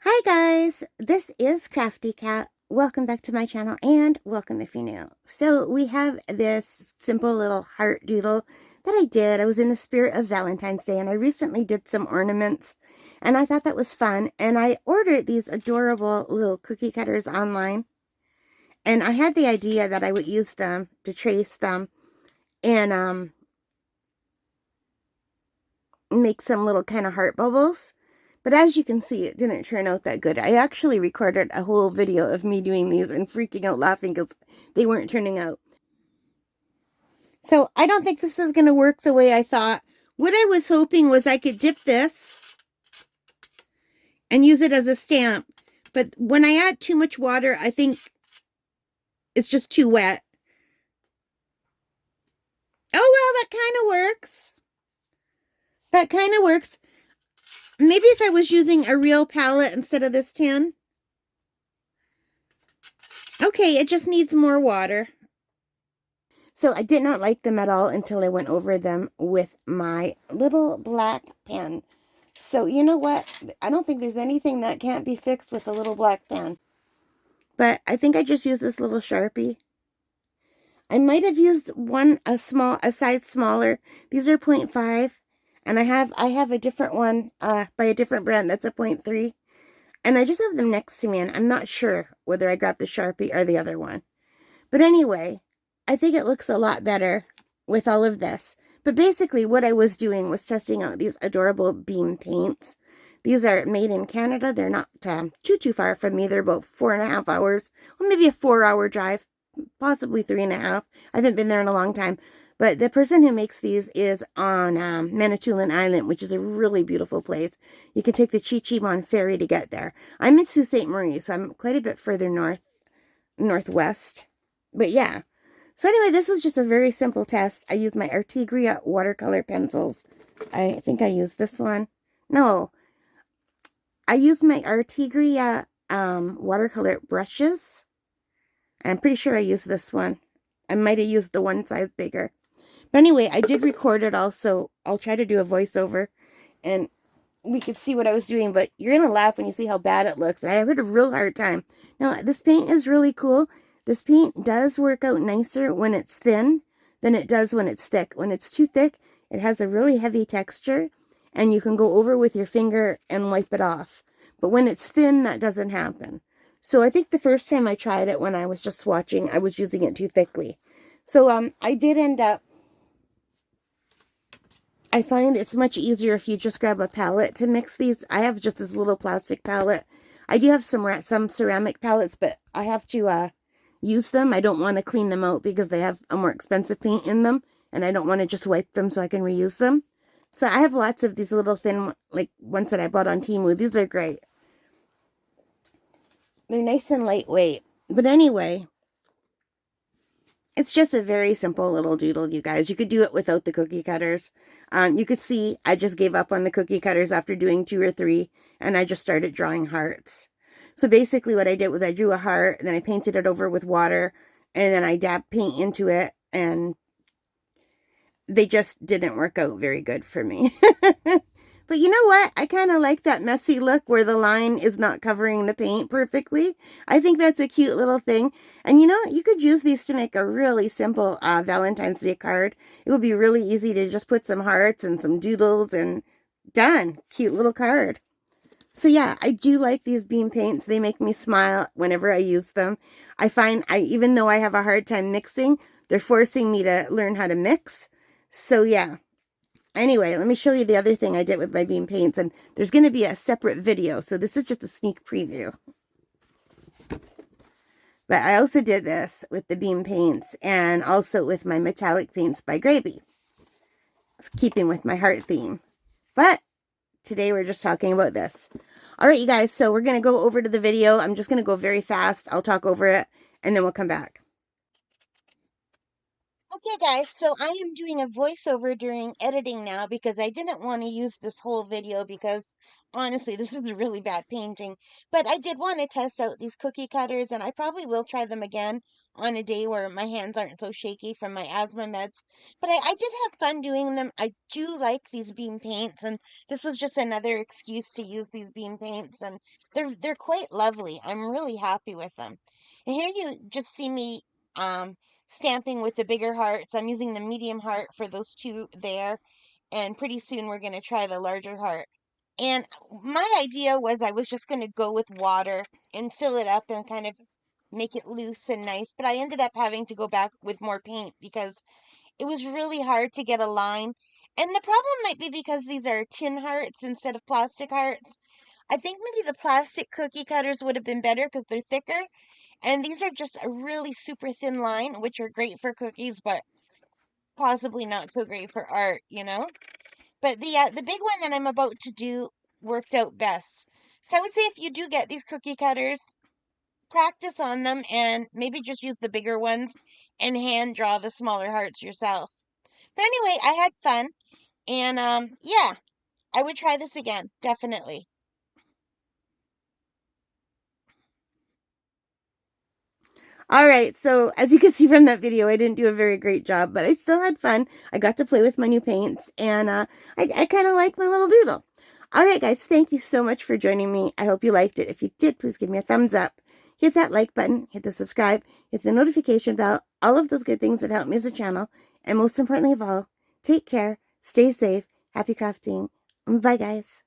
Hi guys, this is Crafty Cat. Welcome back to my channel and welcome if you're new. So we have this simple little heart doodle that I did. I was in the spirit of Valentine's Day and I recently did some ornaments and I thought that was fun. And I ordered these adorable little cookie cutters online. And I had the idea that I would use them to trace them and make some little kind of heart bubbles. But as you can see, it didn't turn out that good. I actually recorded a whole video of me doing these and freaking out laughing because they weren't turning out. So I don't think this is going to work the way I thought. What I was hoping was I could dip this and use it as a stamp. But when I add too much water, I think it's just too wet. Oh, well, that kind of works. That kind of works. Maybe if I was using a real palette instead of this tin. Okay, it just needs more water. So I did not like them at all until I went over them with my little black pen. So you know what? I don't think there's anything that can't be fixed with a little black pen. But I think I just used this little Sharpie. I might have used a size smaller. These are 0.5. And I have a different one by a different brand that's a 0.3. And I just have them next to me, and I'm not sure whether I grabbed the Sharpie or the other one. But anyway, I think it looks a lot better with all of this. But basically what I was doing was testing out these adorable beam paints. These are made in Canada. They're not too far from me. They're about 4.5 hours, or maybe a 4-hour drive, possibly 3.5. I haven't been there in a long time. But the person who makes these is on Manitoulin Island, which is a really beautiful place. You can take the Chi-Chi-Mon ferry to get there. I'm in Sault Ste. Marie, so I'm quite a bit further northwest. But yeah. So anyway, this was just a very simple test. I used my Artigria watercolor pencils. I think I used this one. No. I used my Artigria watercolor brushes. I'm pretty sure I used this one. I might have used the one size bigger. But anyway, I did record it all, so I'll try to do a voiceover. And we could see what I was doing, but you're going to laugh when you see how bad it looks. And I had a real hard time. Now, this paint is really cool. This paint does work out nicer when it's thin than it does when it's thick. When it's too thick, it has a really heavy texture, and you can go over with your finger and wipe it off. But when it's thin, that doesn't happen. So I think the first time I tried it when I was just swatching, I was using it too thickly. So I did end up, I find it's much easier if you just grab a palette to mix these. I have just this little plastic palette. I do have some ceramic palettes, but I have to use them. I don't want to clean them out because they have a more expensive paint in them, and I don't want to just wipe them so I can reuse them. So I have lots of these little thin, like ones that I bought on Temu. These are great. They're nice and lightweight. But anyway, it's just a very simple little doodle, you guys. You could do it without the cookie cutters. You could see I just gave up on the cookie cutters after doing 2 or 3, and I just started drawing hearts. So basically what I did was I drew a heart, and then I painted it over with water, and then I dabbed paint into it, and they just didn't work out very good for me. But you know what? I kind of like that messy look where the line is not covering the paint perfectly. I think that's a cute little thing. And you know, you could use these to make a really simple Valentine's Day card. It would be really easy to just put some hearts and some doodles and done. Cute little card. So yeah, I do like these beam paints. They make me smile whenever I use them. I find even though I have a hard time mixing, they're forcing me to learn how to mix. So yeah. Anyway, let me show you the other thing I did with my beam paints, and there's going to be a separate video, so this is just a sneak preview. But I also did this with the beam paints and also with my metallic paints by Graby, keeping with my heart theme. But today we're just talking about this. All right, you guys, so we're going to go over to the video. I'm just going to go very fast. I'll talk over it, and then we'll come back. Okay, guys, so I am doing a voiceover during editing now because I didn't want to use this whole video because, honestly, this is a really bad painting. But I did want to test out these cookie cutters, and I probably will try them again on a day where my hands aren't so shaky from my asthma meds. But I did have fun doing them. I do like these beam paints, and this was just another excuse to use these beam paints, and they're quite lovely. I'm really happy with them. And here you just see me um stamping with the bigger hearts. I'm using the medium heart for those two there, and pretty soon we're going to try the larger heart. And my idea was I was just going to go with water and fill it up and kind of make it loose and nice, but I ended up having to go back with more paint because it was really hard to get a line. And the problem might be because these are tin hearts instead of plastic hearts. I think maybe the plastic cookie cutters would have been better because they're thicker. And these are just a really super thin line, which are great for cookies, but possibly not so great for art, you know? But the big one that I'm about to do worked out best. So I would say if you do get these cookie cutters, practice on them and maybe just use the bigger ones and hand draw the smaller hearts yourself. But anyway, I had fun and yeah, I would try this again, definitely. All right, so as you can see from that video, I didn't do a very great job, but I still had fun. I got to play with my new paints, and I kind of like my little doodle. All right, guys, thank you so much for joining me. I hope you liked it. If you did, please give me a thumbs up. Hit that like button, hit the subscribe, hit the notification bell, all of those good things that help me as a channel. And most importantly of all, take care, stay safe, happy crafting. Bye, guys.